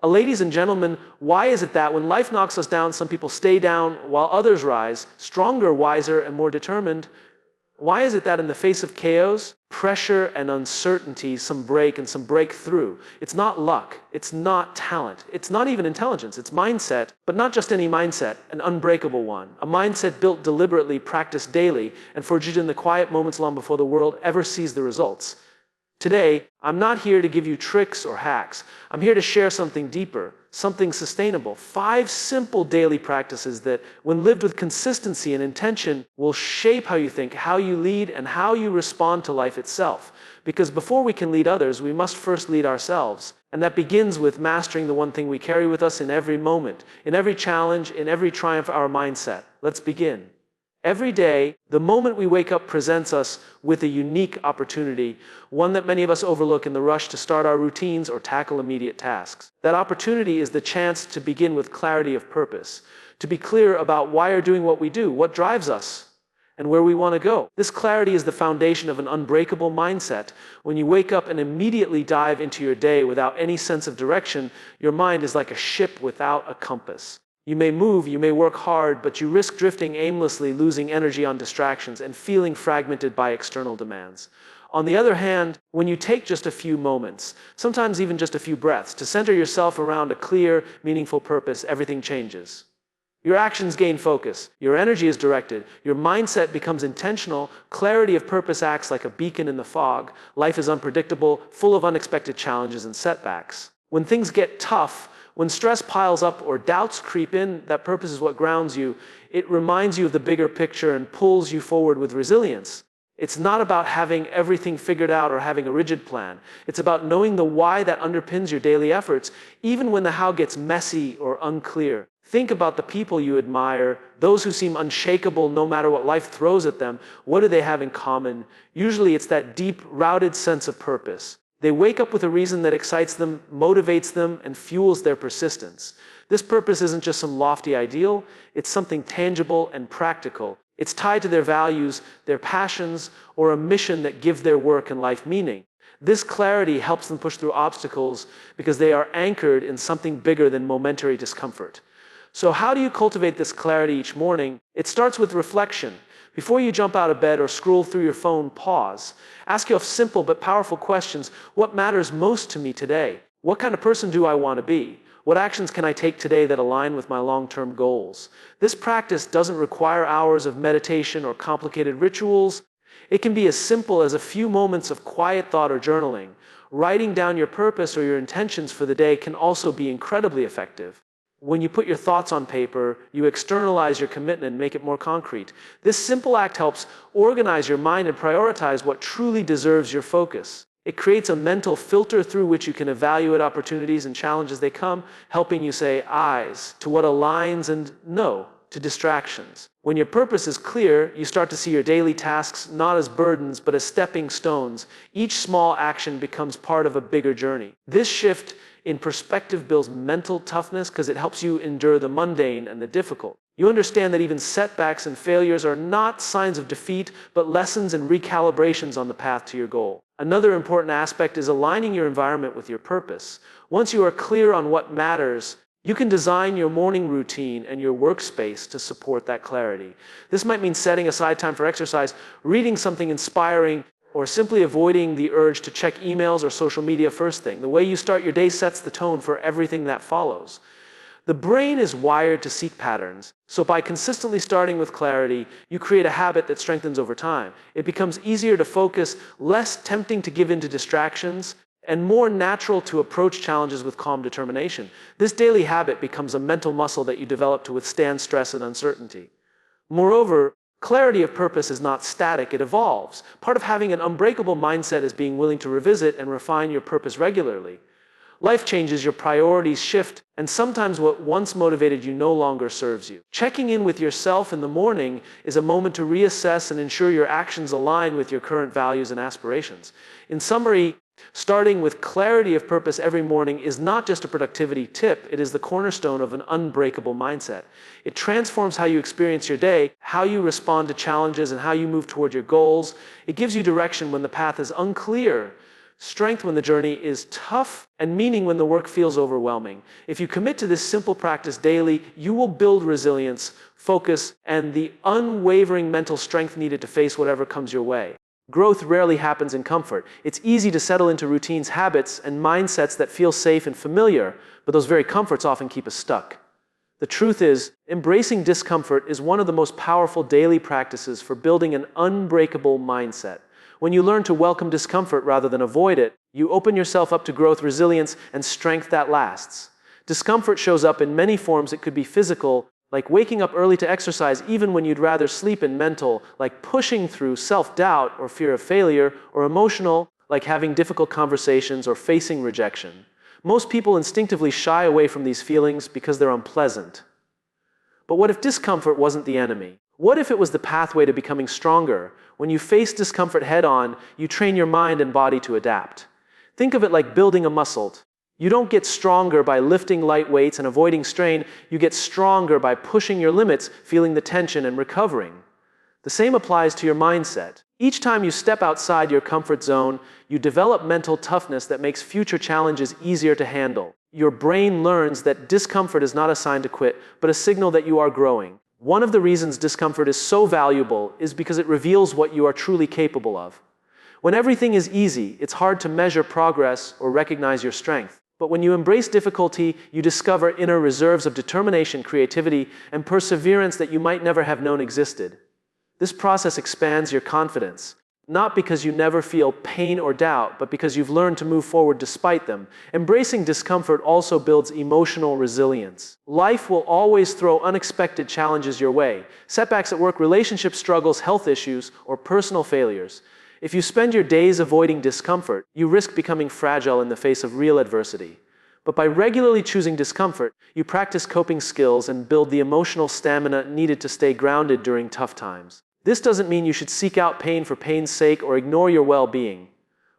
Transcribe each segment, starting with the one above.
Ladies and gentlemen, why is it that when life knocks us down, some people stay down while others rise, stronger, wiser, and more determined? Why is it that in the face of chaos, pressure, and uncertainty, some break and some break through? It's not luck. It's not talent. It's not even intelligence. It's mindset, but not just any mindset, an unbreakable one. A mindset built deliberately, practiced daily, and forged in the quiet moments long before the world ever sees the results. Today, I'm not here to give you tricks or hacks. I'm here to share something deeper, something sustainable. 5 simple daily practices that, when lived with consistency and intention, will shape how you think, how you lead, and how you respond to life itself. Because before we can lead others, we must first lead ourselves. And that begins with mastering the one thing we carry with us in every moment, in every challenge, in every triumph, our mindset. Let's begin. Every day, the moment we wake up presents us with a unique opportunity, one that many of us overlook in the rush to start our routines or tackle immediate tasks. That opportunity is the chance to begin with clarity of purpose, to be clear about why we're doing what we do, what drives us, and where we want to go. This clarity is the foundation of an unbreakable mindset. When you wake up and immediately dive into your day without any sense of direction, your mind is like a ship without a compass. You may move, you may work hard, but you risk drifting aimlessly, losing energy on distractions, and feeling fragmented by external demands. On the other hand, when you take just a few moments, sometimes even just a few breaths, to center yourself around a clear, meaningful purpose, everything changes. Your actions gain focus, your energy is directed, your mindset becomes intentional, clarity of purpose acts like a beacon in the fog, life is unpredictable, full of unexpected challenges and setbacks. When things get tough, when stress piles up or doubts creep in, that purpose is what grounds you. It reminds you of the bigger picture and pulls you forward with resilience. It's not about having everything figured out or having a rigid plan. It's about knowing the why that underpins your daily efforts, even when the how gets messy or unclear. Think about the people you admire, those who seem unshakable no matter what life throws at them. What do they have in common? Usually it's that deep, rooted sense of purpose. They wake up with a reason that excites them, motivates them, and fuels their persistence. This purpose isn't just some lofty ideal, it's something tangible and practical. It's tied to their values, their passions, or a mission that give their work and life meaning. This clarity helps them push through obstacles because they are anchored in something bigger than momentary discomfort. So how do you cultivate this clarity each morning? It starts with reflection. Before you jump out of bed or scroll through your phone, pause. Ask yourself simple but powerful questions. What matters most to me today? What kind of person do I want to be? What actions can I take today that align with my long-term goals? This practice doesn't require hours of meditation or complicated rituals. It can be as simple as a few moments of quiet thought or journaling. Writing down your purpose or your intentions for the day can also be incredibly effective. When you put your thoughts on paper, you externalize your commitment and make it more concrete. This simple act helps organize your mind and prioritize what truly deserves your focus. It creates a mental filter through which you can evaluate opportunities and challenges as they come, helping you say ayes to what aligns and no to distractions. When your purpose is clear, you start to see your daily tasks not as burdens but as stepping stones. Each small action becomes part of a bigger journey. This shift in perspective builds mental toughness because it helps you endure the mundane and the difficult. You understand that even setbacks and failures are not signs of defeat, but lessons and recalibrations on the path to your goal. Another important aspect is aligning your environment with your purpose. Once you are clear on what matters, you can design your morning routine and your workspace to support that clarity. This might mean setting aside time for exercise, reading something inspiring, or simply avoiding the urge to check emails or social media first thing. The way you start your day sets the tone for everything that follows. The brain is wired to seek patterns, so by consistently starting with clarity, you create a habit that strengthens over time. It becomes easier to focus, less tempting to give in to distractions, and more natural to approach challenges with calm determination. This daily habit becomes a mental muscle that you develop to withstand stress and uncertainty. Moreover, clarity of purpose is not static, it evolves. Part of having an unbreakable mindset is being willing to revisit and refine your purpose regularly. Life changes, your priorities shift, and sometimes what once motivated you no longer serves you. Checking in with yourself in the morning is a moment to reassess and ensure your actions align with your current values and aspirations. In summary, starting with clarity of purpose every morning is not just a productivity tip, it is the cornerstone of an unbreakable mindset. It transforms how you experience your day, how you respond to challenges, and how you move toward your goals. It gives you direction when the path is unclear, strength when the journey is tough, and meaning when the work feels overwhelming. If you commit to this simple practice daily, you will build resilience, focus, and the unwavering mental strength needed to face whatever comes your way. Growth rarely happens in comfort. It's easy to settle into routines, habits, and mindsets that feel safe and familiar, but those very comforts often keep us stuck. The truth is, embracing discomfort is one of the most powerful daily practices for building an unbreakable mindset. When you learn to welcome discomfort rather than avoid it, you open yourself up to growth, resilience, and strength that lasts. Discomfort shows up in many forms. It could be physical, like waking up early to exercise even when you'd rather sleep, and mental, like pushing through self-doubt or fear of failure, or emotional, like having difficult conversations or facing rejection. Most people instinctively shy away from these feelings because they're unpleasant. But what if discomfort wasn't the enemy? What if it was the pathway to becoming stronger? When you face discomfort head-on, you train your mind and body to adapt. Think of it like building a muscle. You don't get stronger by lifting light weights and avoiding strain. You get stronger by pushing your limits, feeling the tension, and recovering. The same applies to your mindset. Each time you step outside your comfort zone, you develop mental toughness that makes future challenges easier to handle. Your brain learns that discomfort is not a sign to quit, but a signal that you are growing. One of the reasons discomfort is so valuable is because it reveals what you are truly capable of. When everything is easy, it's hard to measure progress or recognize your strength. But when you embrace difficulty, you discover inner reserves of determination, creativity, and perseverance that you might never have known existed. This process expands your confidence, not because you never feel pain or doubt, but because you've learned to move forward despite them. Embracing discomfort also builds emotional resilience. Life will always throw unexpected challenges your way: setbacks at work, relationship struggles, health issues, or personal failures. If you spend your days avoiding discomfort, you risk becoming fragile in the face of real adversity. But by regularly choosing discomfort, you practice coping skills and build the emotional stamina needed to stay grounded during tough times. This doesn't mean you should seek out pain for pain's sake or ignore your well-being.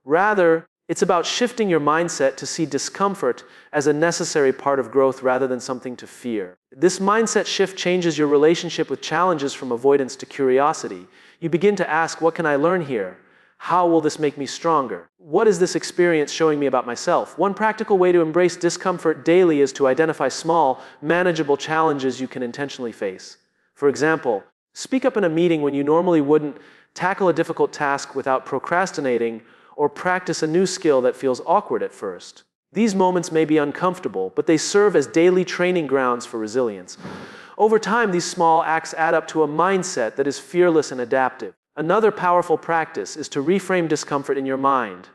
Rather, it's about shifting your mindset to see discomfort as a necessary part of growth rather than something to fear. This mindset shift changes your relationship with challenges from avoidance to curiosity. You begin to ask, what can I learn here? How will this make me stronger? What is this experience showing me about myself? One practical way to embrace discomfort daily is to identify small, manageable challenges you can intentionally face. For example, speak up in a meeting when you normally wouldn't, tackle a difficult task without procrastinating, or practice a new skill that feels awkward at first. These moments may be uncomfortable, but they serve as daily training grounds for resilience. Over time, these small acts add up to a mindset that is fearless and adaptive. Another powerful practice is to reframe discomfort in your mind.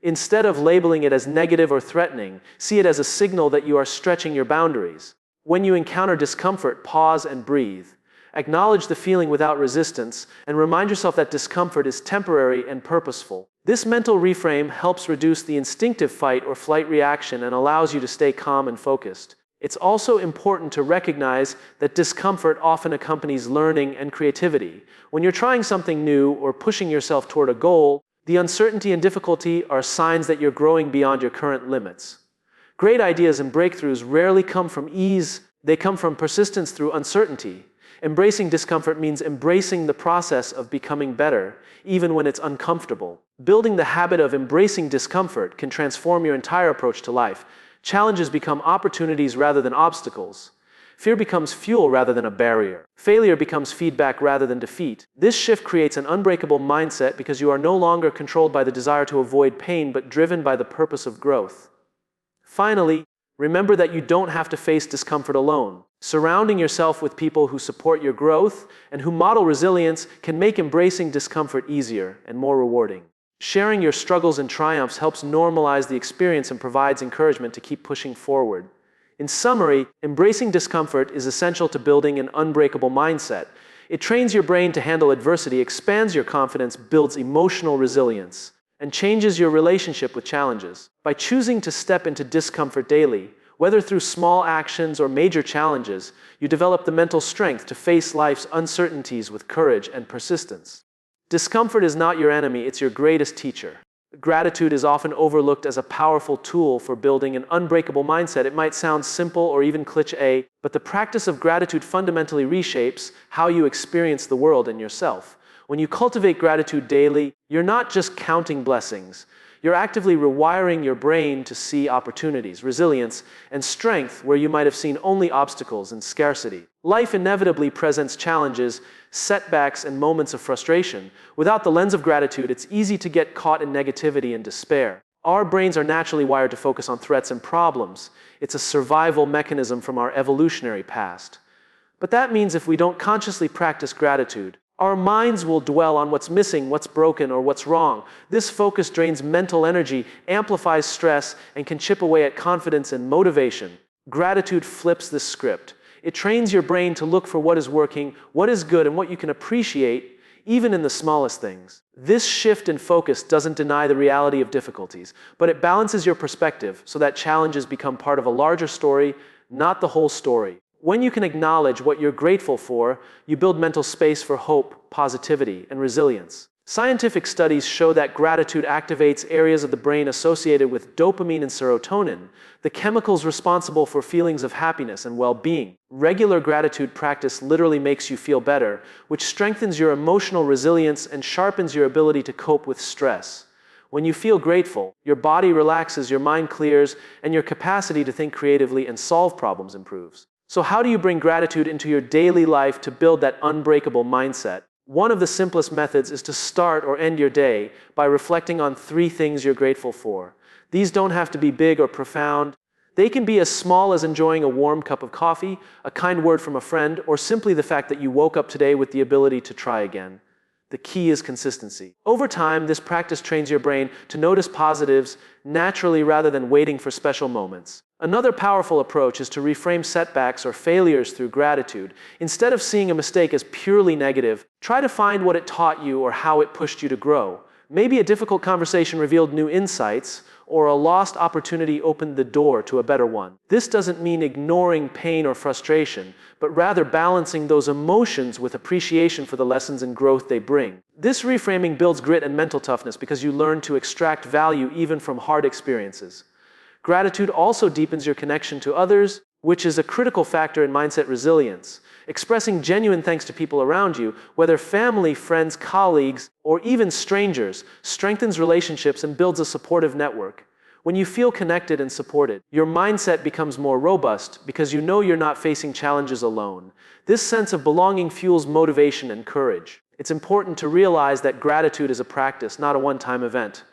Instead of labeling it as negative or threatening, see it as a signal that you are stretching your boundaries. When you encounter discomfort, pause and breathe. Acknowledge the feeling without resistance, and remind yourself that discomfort is temporary and purposeful. This mental reframe helps reduce the instinctive fight or flight reaction and allows you to stay calm and focused. It's also important to recognize that discomfort often accompanies learning and creativity. When you're trying something new or pushing yourself toward a goal, the uncertainty and difficulty are signs that you're growing beyond your current limits. Great ideas and breakthroughs rarely come from ease, they come from persistence through uncertainty. Embracing discomfort means embracing the process of becoming better, even when it's uncomfortable. Building the habit of embracing discomfort can transform your entire approach to life. Challenges become opportunities rather than obstacles. Fear becomes fuel rather than a barrier. Failure becomes feedback rather than defeat. This shift creates an unbreakable mindset because you are no longer controlled by the desire to avoid pain, but driven by the purpose of growth. Finally, remember that you don't have to face discomfort alone. Surrounding yourself with people who support your growth and who model resilience can make embracing discomfort easier and more rewarding. Sharing your struggles and triumphs helps normalize the experience and provides encouragement to keep pushing forward. In summary, embracing discomfort is essential to building an unbreakable mindset. It trains your brain to handle adversity, expands your confidence, builds emotional resilience, and changes your relationship with challenges. By choosing to step into discomfort daily, whether through small actions or major challenges, you develop the mental strength to face life's uncertainties with courage and persistence. Discomfort is not your enemy, it's your greatest teacher. Gratitude is often overlooked as a powerful tool for building an unbreakable mindset. It might sound simple or even cliché, but the practice of gratitude fundamentally reshapes how you experience the world and yourself. When you cultivate gratitude daily, you're not just counting blessings. You're actively rewiring your brain to see opportunities, resilience, and strength where you might have seen only obstacles and scarcity. Life inevitably presents challenges, setbacks, and moments of frustration. Without the lens of gratitude, it's easy to get caught in negativity and despair. Our brains are naturally wired to focus on threats and problems. It's a survival mechanism from our evolutionary past. But that means if we don't consciously practice gratitude, our minds will dwell on what's missing, what's broken, or what's wrong. This focus drains mental energy, amplifies stress, and can chip away at confidence and motivation. Gratitude flips this script. It trains your brain to look for what is working, what is good, and what you can appreciate, even in the smallest things. This shift in focus doesn't deny the reality of difficulties, but it balances your perspective so that challenges become part of a larger story, not the whole story. When you can acknowledge what you're grateful for, you build mental space for hope, positivity, and resilience. Scientific studies show that gratitude activates areas of the brain associated with dopamine and serotonin, the chemicals responsible for feelings of happiness and well-being. Regular gratitude practice literally makes you feel better, which strengthens your emotional resilience and sharpens your ability to cope with stress. When you feel grateful, your body relaxes, your mind clears, and your capacity to think creatively and solve problems improves. So how do you bring gratitude into your daily life to build that unbreakable mindset? One of the simplest methods is to start or end your day by reflecting on 3 things you're grateful for. These don't have to be big or profound. They can be as small as enjoying a warm cup of coffee, a kind word from a friend, or simply the fact that you woke up today with the ability to try again. The key is consistency. Over time, this practice trains your brain to notice positives naturally rather than waiting for special moments. Another powerful approach is to reframe setbacks or failures through gratitude. Instead of seeing a mistake as purely negative, try to find what it taught you or how it pushed you to grow. Maybe a difficult conversation revealed new insights, or a lost opportunity opened the door to a better one. This doesn't mean ignoring pain or frustration, but rather balancing those emotions with appreciation for the lessons and growth they bring. This reframing builds grit and mental toughness because you learn to extract value even from hard experiences. Gratitude also deepens your connection to others, which is a critical factor in mindset resilience. Expressing genuine thanks to people around you, whether family, friends, colleagues, or even strangers, strengthens relationships and builds a supportive network. When you feel connected and supported, your mindset becomes more robust because you know you're not facing challenges alone. This sense of belonging fuels motivation and courage. It's important to realize that gratitude is a practice, not a one-time event.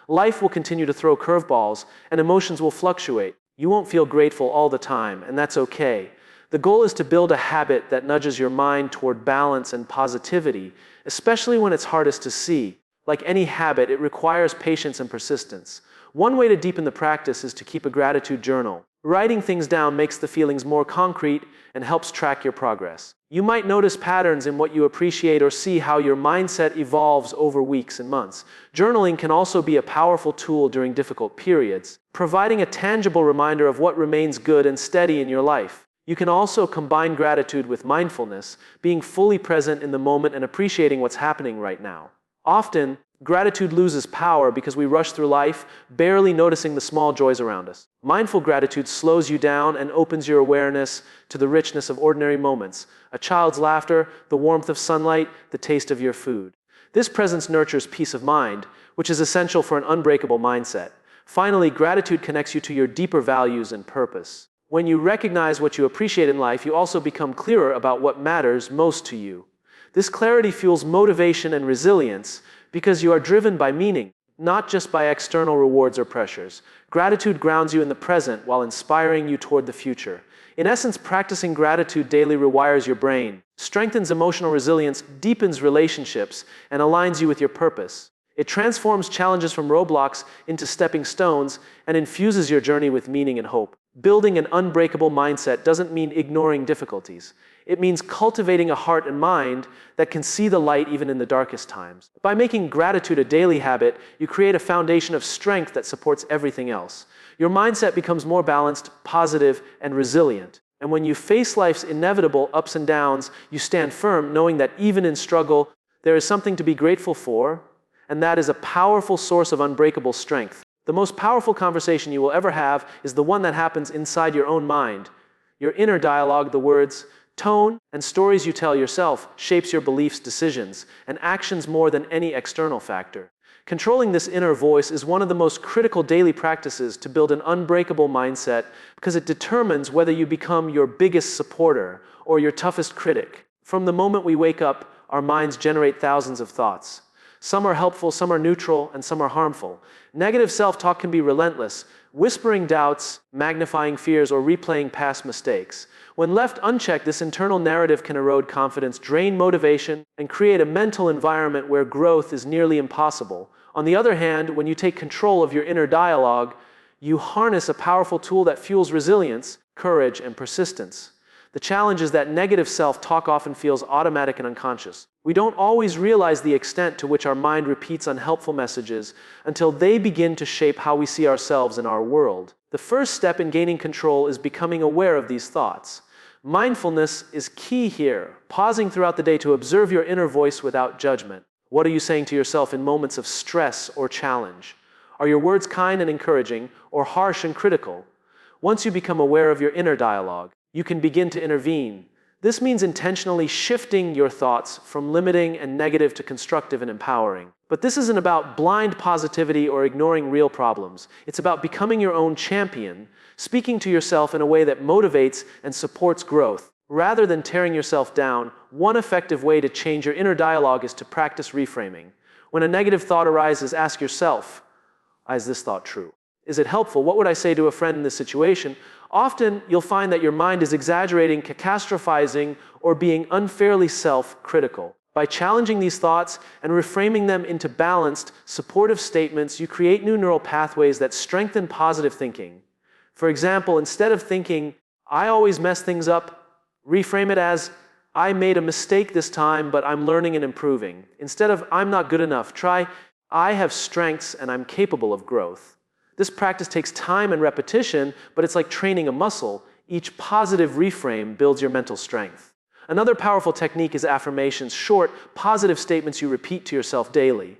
Life will continue to throw curveballs, and emotions will fluctuate. You won't feel grateful all the time, and that's okay. The goal is to build a habit that nudges your mind toward balance and positivity, especially when it's hardest to see. Like any habit, it requires patience and persistence. One way to deepen the practice is to keep a gratitude journal. Writing things down makes the feelings more concrete and helps track your progress. You might notice patterns in what you appreciate or see how your mindset evolves over weeks and months. Journaling can also be a powerful tool during difficult periods, providing a tangible reminder of what remains good and steady in your life. You can also combine gratitude with mindfulness, being fully present in the moment and appreciating what's happening right now. Often, gratitude loses power because we rush through life, barely noticing the small joys around us. Mindful gratitude slows you down and opens your awareness to the richness of ordinary moments. A child's laughter, the warmth of sunlight, the taste of your food. This presence nurtures peace of mind, which is essential for an unbreakable mindset. Finally, gratitude connects you to your deeper values and purpose. When you recognize what you appreciate in life, you also become clearer about what matters most to you. This clarity fuels motivation and resilience because you are driven by meaning, not just by external rewards or pressures. Gratitude grounds you in the present while inspiring you toward the future. In essence, practicing gratitude daily rewires your brain, strengthens emotional resilience, deepens relationships, and aligns you with your purpose. It transforms challenges from roadblocks into stepping stones and infuses your journey with meaning and hope. Building an unbreakable mindset doesn't mean ignoring difficulties. It means cultivating a heart and mind that can see the light even in the darkest times. By making gratitude a daily habit, you create a foundation of strength that supports everything else. Your mindset becomes more balanced, positive, and resilient. And when you face life's inevitable ups and downs, you stand firm, knowing that even in struggle, there is something to be grateful for, and that is a powerful source of unbreakable strength. The most powerful conversation you will ever have is the one that happens inside your own mind. Your inner dialogue, the words, tone, and stories you tell yourself shapes your beliefs, decisions, and actions more than any external factor. Controlling this inner voice is one of the most critical daily practices to build an unbreakable mindset because it determines whether you become your biggest supporter or your toughest critic. From the moment we wake up, our minds generate thousands of thoughts. Some are helpful, some are neutral, and some are harmful. Negative self-talk can be relentless, whispering doubts, magnifying fears, or replaying past mistakes. When left unchecked, this internal narrative can erode confidence, drain motivation, and create a mental environment where growth is nearly impossible. On the other hand, when you take control of your inner dialogue, you harness a powerful tool that fuels resilience, courage, and persistence. The challenge is that negative self-talk often feels automatic and unconscious. We don't always realize the extent to which our mind repeats unhelpful messages until they begin to shape how we see ourselves and our world. The first step in gaining control is becoming aware of these thoughts. Mindfulness is key here, pausing throughout the day to observe your inner voice without judgment. What are you saying to yourself in moments of stress or challenge? Are your words kind and encouraging, or harsh and critical? Once you become aware of your inner dialogue, you can begin to intervene. This means intentionally shifting your thoughts from limiting and negative to constructive and empowering. But this isn't about blind positivity or ignoring real problems. It's about becoming your own champion, speaking to yourself in a way that motivates and supports growth. Rather than tearing yourself down, one effective way to change your inner dialogue is to practice reframing. When a negative thought arises, ask yourself, is this thought true? Is it helpful? What would I say to a friend in this situation? Often, you'll find that your mind is exaggerating, catastrophizing, or being unfairly self-critical. By challenging these thoughts and reframing them into balanced, supportive statements, you create new neural pathways that strengthen positive thinking. For example, instead of thinking, I always mess things up, reframe it as, I made a mistake this time, but I'm learning and improving. Instead of, I'm not good enough, try, I have strengths and I'm capable of growth. This practice takes time and repetition, but it's like training a muscle. Each positive reframe builds your mental strength. Another powerful technique is affirmations, short, positive statements you repeat to yourself daily.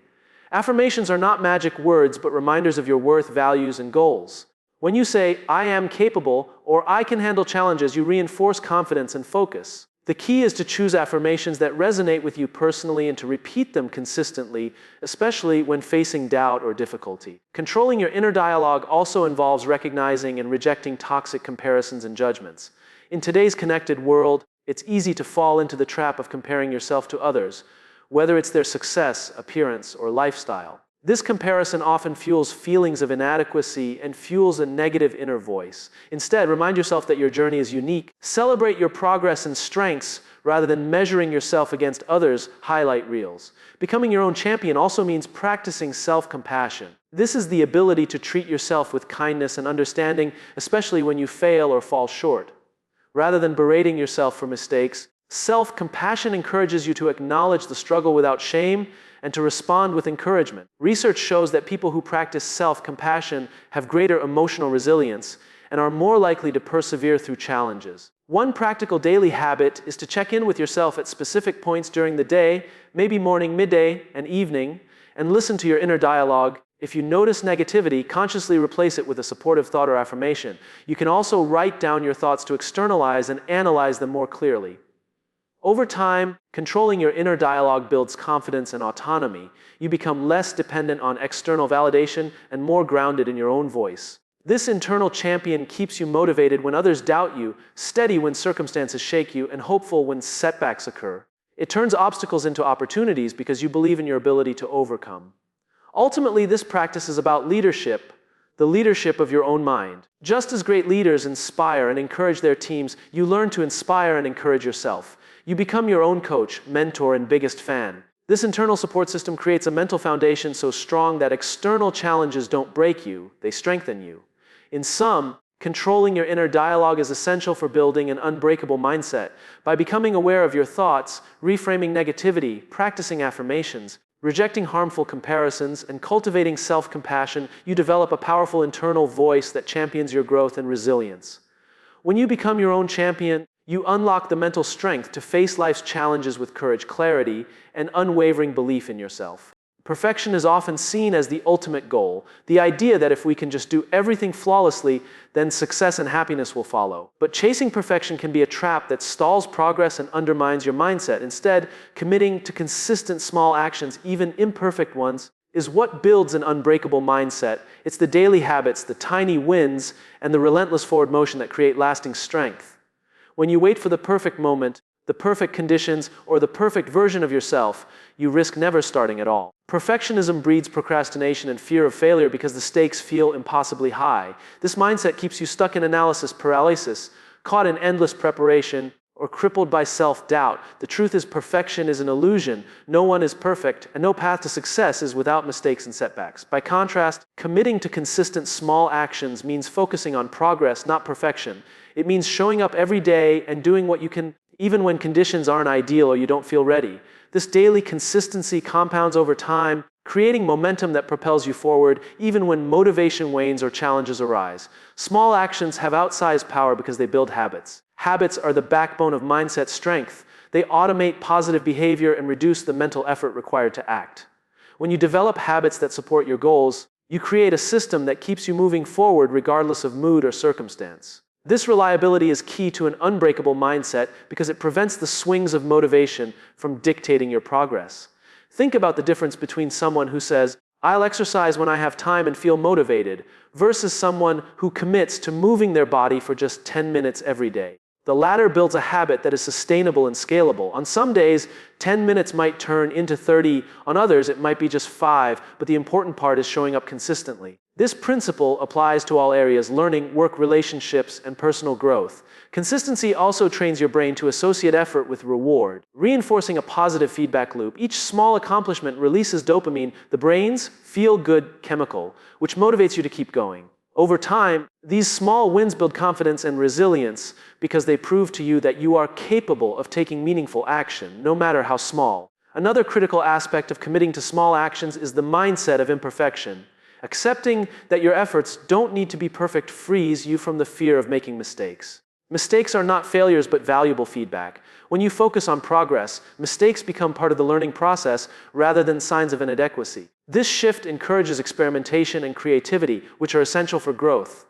Affirmations are not magic words, but reminders of your worth, values, and goals. When you say, I am capable, or I can handle challenges, you reinforce confidence and focus. The key is to choose affirmations that resonate with you personally and to repeat them consistently, especially when facing doubt or difficulty. Controlling your inner dialogue also involves recognizing and rejecting toxic comparisons and judgments. In today's connected world, it's easy to fall into the trap of comparing yourself to others, whether it's their success, appearance, or lifestyle. This comparison often fuels feelings of inadequacy and fuels a negative inner voice. Instead, remind yourself that your journey is unique. Celebrate your progress and strengths rather than measuring yourself against others' highlight reels. Becoming your own champion also means practicing self-compassion. This is the ability to treat yourself with kindness and understanding, especially when you fail or fall short. Rather than berating yourself for mistakes, self-compassion encourages you to acknowledge the struggle without shame and to respond with encouragement. Research shows that people who practice self-compassion have greater emotional resilience and are more likely to persevere through challenges. One practical daily habit is to check in with yourself at specific points during the day, maybe morning, midday, and evening, and listen to your inner dialogue. If you notice negativity, consciously replace it with a supportive thought or affirmation. You can also write down your thoughts to externalize and analyze them more clearly. Over time, controlling your inner dialogue builds confidence and autonomy. You become less dependent on external validation and more grounded in your own voice. This internal champion keeps you motivated when others doubt you, steady when circumstances shake you, and hopeful when setbacks occur. It turns obstacles into opportunities because you believe in your ability to overcome. Ultimately, this practice is about leadership, the leadership of your own mind. Just as great leaders inspire and encourage their teams, you learn to inspire and encourage yourself. You become your own coach, mentor, and biggest fan. This internal support system creates a mental foundation so strong that external challenges don't break you, they strengthen you. In sum, controlling your inner dialogue is essential for building an unbreakable mindset. By becoming aware of your thoughts, reframing negativity, practicing affirmations, rejecting harmful comparisons, and cultivating self-compassion, you develop a powerful internal voice that champions your growth and resilience. When you become your own champion, you unlock the mental strength to face life's challenges with courage, clarity, and unwavering belief in yourself. Perfection is often seen as the ultimate goal, the idea that if we can just do everything flawlessly, then success and happiness will follow. But chasing perfection can be a trap that stalls progress and undermines your mindset. Instead, committing to consistent small actions, even imperfect ones, is what builds an unbreakable mindset. It's the daily habits, the tiny wins, and the relentless forward motion that create lasting strength. When you wait for the perfect moment, the perfect conditions, or the perfect version of yourself, you risk never starting at all. Perfectionism breeds procrastination and fear of failure because the stakes feel impossibly high. This mindset keeps you stuck in analysis paralysis, caught in endless preparation, or crippled by self-doubt. The truth is, perfection is an illusion. No one is perfect, and no path to success is without mistakes and setbacks. By contrast, committing to consistent small actions means focusing on progress, not perfection. It means showing up every day and doing what you can, even when conditions aren't ideal or you don't feel ready. This daily consistency compounds over time, creating momentum that propels you forward, even when motivation wanes or challenges arise. Small actions have outsized power because they build habits. Habits are the backbone of mindset strength. They automate positive behavior and reduce the mental effort required to act. When you develop habits that support your goals, you create a system that keeps you moving forward regardless of mood or circumstance. This reliability is key to an unbreakable mindset because it prevents the swings of motivation from dictating your progress. Think about the difference between someone who says, "I'll exercise when I have time and feel motivated," versus someone who commits to moving their body for just 10 minutes every day. The latter builds a habit that is sustainable and scalable. On some days, 10 minutes might turn into 30. On others, it might be just 5, but the important part is showing up consistently. This principle applies to all areas: learning, work, relationships, and personal growth. Consistency also trains your brain to associate effort with reward, reinforcing a positive feedback loop. Each small accomplishment releases dopamine, the brain's feel-good chemical, which motivates you to keep going. Over time, these small wins build confidence and resilience because they prove to you that you are capable of taking meaningful action, no matter how small. Another critical aspect of committing to small actions is the mindset of imperfection. Accepting that your efforts don't need to be perfect frees you from the fear of making mistakes. Mistakes are not failures but valuable feedback. When you focus on progress, mistakes become part of the learning process rather than signs of inadequacy. This shift encourages experimentation and creativity, which are essential for growth.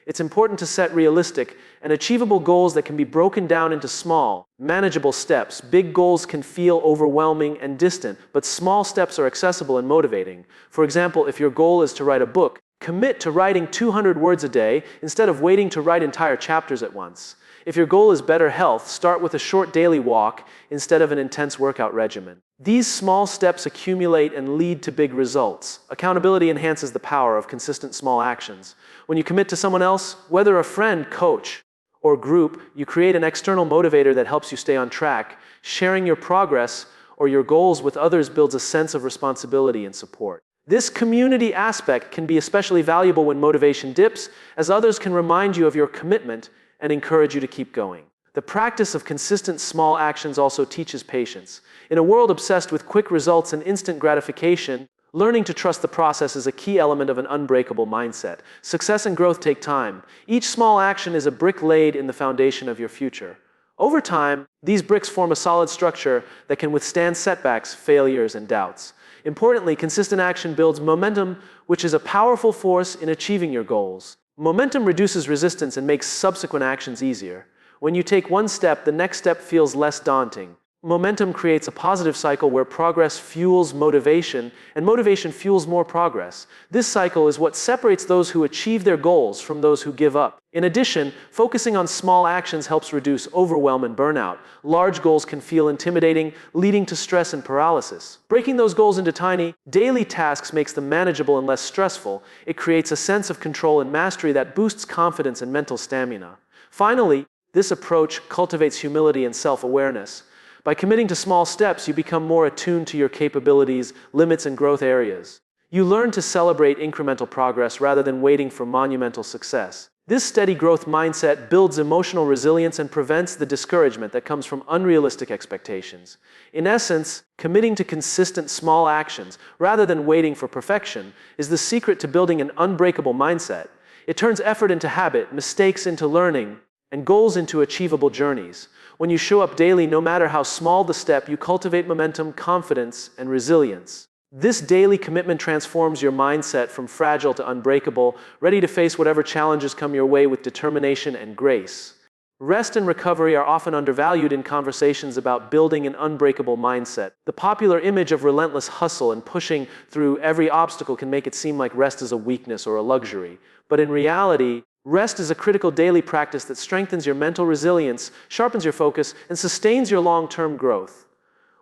It's important to set realistic and achievable goals that can be broken down into small, manageable steps. Big goals can feel overwhelming and distant, but small steps are accessible and motivating. For example, if your goal is to write a book, commit to writing 200 words a day instead of waiting to write entire chapters at once. If your goal is better health, start with a short daily walk instead of an intense workout regimen. These small steps accumulate and lead to big results. Accountability enhances the power of consistent small actions. When you commit to someone else, whether a friend, coach, or group, you create an external motivator that helps you stay on track. Sharing your progress or your goals with others builds a sense of responsibility and support. This community aspect can be especially valuable when motivation dips, as others can remind you of your commitment and encourage you to keep going. The practice of consistent small actions also teaches patience. In a world obsessed with quick results and instant gratification, learning to trust the process is a key element of an unbreakable mindset. Success and growth take time. Each small action is a brick laid in the foundation of your future. Over time, these bricks form a solid structure that can withstand setbacks, failures, and doubts. Importantly, consistent action builds momentum, which is a powerful force in achieving your goals. Momentum reduces resistance and makes subsequent actions easier. When you take one step, the next step feels less daunting. Momentum creates a positive cycle where progress fuels motivation, and motivation fuels more progress. This cycle is what separates those who achieve their goals from those who give up. In addition, focusing on small actions helps reduce overwhelm and burnout. Large goals can feel intimidating, leading to stress and paralysis. Breaking those goals into tiny, daily tasks makes them manageable and less stressful. It creates a sense of control and mastery that boosts confidence and mental stamina. Finally, this approach cultivates humility and self-awareness. By committing to small steps, you become more attuned to your capabilities, limits, and growth areas. You learn to celebrate incremental progress rather than waiting for monumental success. This steady growth mindset builds emotional resilience and prevents the discouragement that comes from unrealistic expectations. In essence, committing to consistent small actions rather than waiting for perfection is the secret to building an unbreakable mindset. It turns effort into habit, mistakes into learning, and goals into achievable journeys. When you show up daily, no matter how small the step, you cultivate momentum, confidence, and resilience. This daily commitment transforms your mindset from fragile to unbreakable, ready to face whatever challenges come your way with determination and grace. Rest and recovery are often undervalued in conversations about building an unbreakable mindset. The popular image of relentless hustle and pushing through every obstacle can make it seem like rest is a weakness or a luxury. But in reality, rest is a critical daily practice that strengthens your mental resilience, sharpens your focus, and sustains your long-term growth.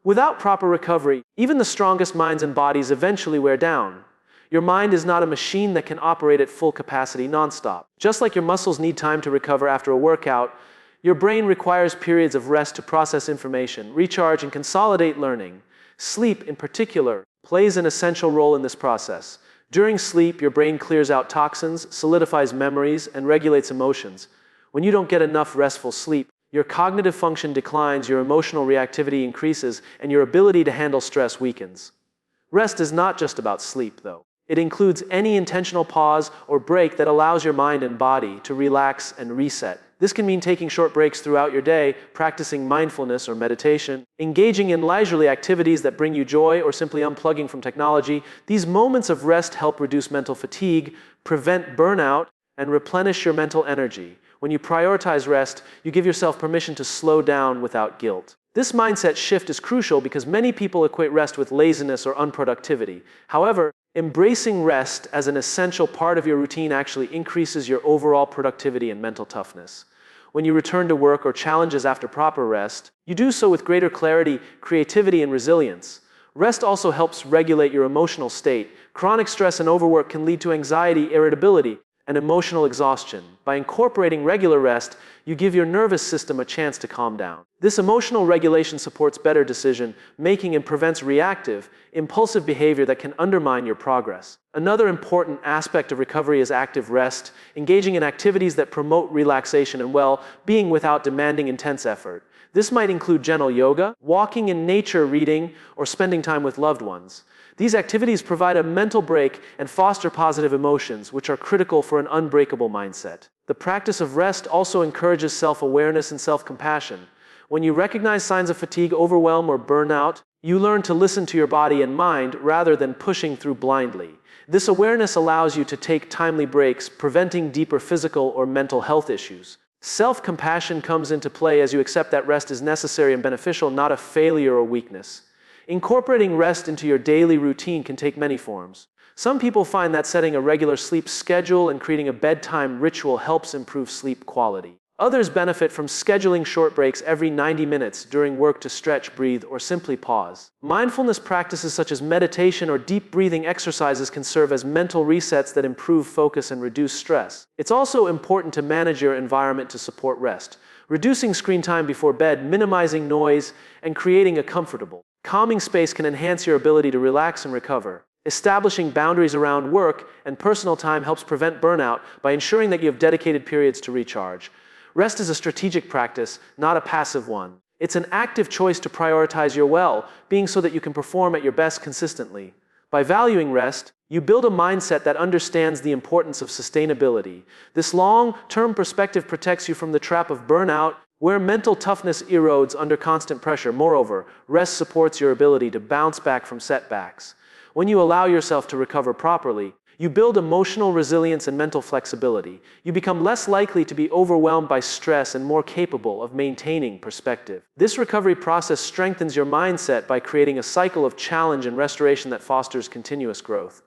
Without proper recovery, even the strongest minds and bodies eventually wear down. Your mind is not a machine that can operate at full capacity nonstop. Just like your muscles need time to recover after a workout, your brain requires periods of rest to process information, recharge, and consolidate learning. Sleep, in particular, plays an essential role in this process. During sleep, your brain clears out toxins, solidifies memories, and regulates emotions. When you don't get enough restful sleep, your cognitive function declines, your emotional reactivity increases, and your ability to handle stress weakens. Rest is not just about sleep, though. It includes any intentional pause or break that allows your mind and body to relax and reset. This can mean taking short breaks throughout your day, practicing mindfulness or meditation, engaging in leisurely activities that bring you joy, or simply unplugging from technology. These moments of rest help reduce mental fatigue, prevent burnout, and replenish your mental energy. When you prioritize rest, you give yourself permission to slow down without guilt. This mindset shift is crucial because many people equate rest with laziness or unproductivity. However, embracing rest as an essential part of your routine actually increases your overall productivity and mental toughness. When you return to work or challenges after proper rest, you do so with greater clarity, creativity, and resilience. Rest also helps regulate your emotional state. Chronic stress and overwork can lead to anxiety, irritability, and emotional exhaustion. By incorporating regular rest, you give your nervous system a chance to calm down. This emotional regulation supports better decision making and prevents reactive, impulsive behavior that can undermine your progress. Another important aspect of recovery is active rest, engaging in activities that promote relaxation and well-being without demanding intense effort. This might include gentle yoga, walking in nature, reading, or spending time with loved ones. These activities provide a mental break and foster positive emotions, which are critical for an unbreakable mindset. The practice of rest also encourages self-awareness and self-compassion. When you recognize signs of fatigue, overwhelm, or burnout, you learn to listen to your body and mind rather than pushing through blindly. This awareness allows you to take timely breaks, preventing deeper physical or mental health issues. Self-compassion comes into play as you accept that rest is necessary and beneficial, not a failure or weakness. Incorporating rest into your daily routine can take many forms. Some people find that setting a regular sleep schedule and creating a bedtime ritual helps improve sleep quality. Others benefit from scheduling short breaks every 90 minutes during work to stretch, breathe, or simply pause. Mindfulness practices such as meditation or deep breathing exercises can serve as mental resets that improve focus and reduce stress. It's also important to manage your environment to support rest. Reducing screen time before bed, minimizing noise, and creating a comfortable, calming space can enhance your ability to relax and recover. Establishing boundaries around work and personal time helps prevent burnout by ensuring that you have dedicated periods to recharge. Rest is a strategic practice, not a passive one. It's an active choice to prioritize your well-being so that you can perform at your best consistently. By valuing rest, you build a mindset that understands the importance of sustainability. This long-term perspective protects you from the trap of burnout, where mental toughness erodes under constant pressure. Moreover, rest supports your ability to bounce back from setbacks. When you allow yourself to recover properly, you build emotional resilience and mental flexibility. You become less likely to be overwhelmed by stress and more capable of maintaining perspective. This recovery process strengthens your mindset by creating a cycle of challenge and restoration that fosters continuous growth.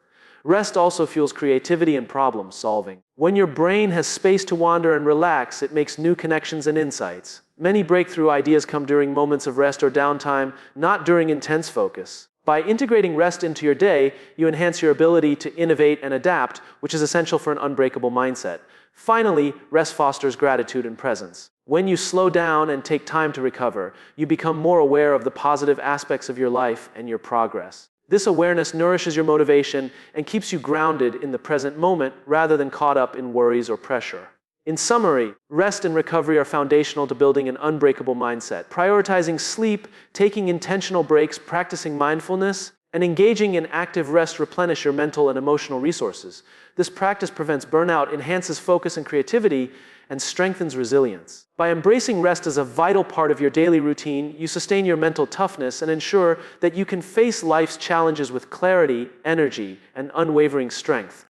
Rest also fuels creativity and problem solving. When your brain has space to wander and relax, it makes new connections and insights. Many breakthrough ideas come during moments of rest or downtime, not during intense focus. By integrating rest into your day, you enhance your ability to innovate and adapt, which is essential for an unbreakable mindset. Finally, rest fosters gratitude and presence. When you slow down and take time to recover, you become more aware of the positive aspects of your life and your progress. This awareness nourishes your motivation and keeps you grounded in the present moment rather than caught up in worries or pressure. In summary, rest and recovery are foundational to building an unbreakable mindset. Prioritizing sleep, taking intentional breaks, practicing mindfulness, and engaging in active rest replenish your mental and emotional resources. This practice prevents burnout, enhances focus and creativity, and strengthens resilience. By embracing rest as a vital part of your daily routine, you sustain your mental toughness and ensure that you can face life's challenges with clarity, energy, and unwavering strength.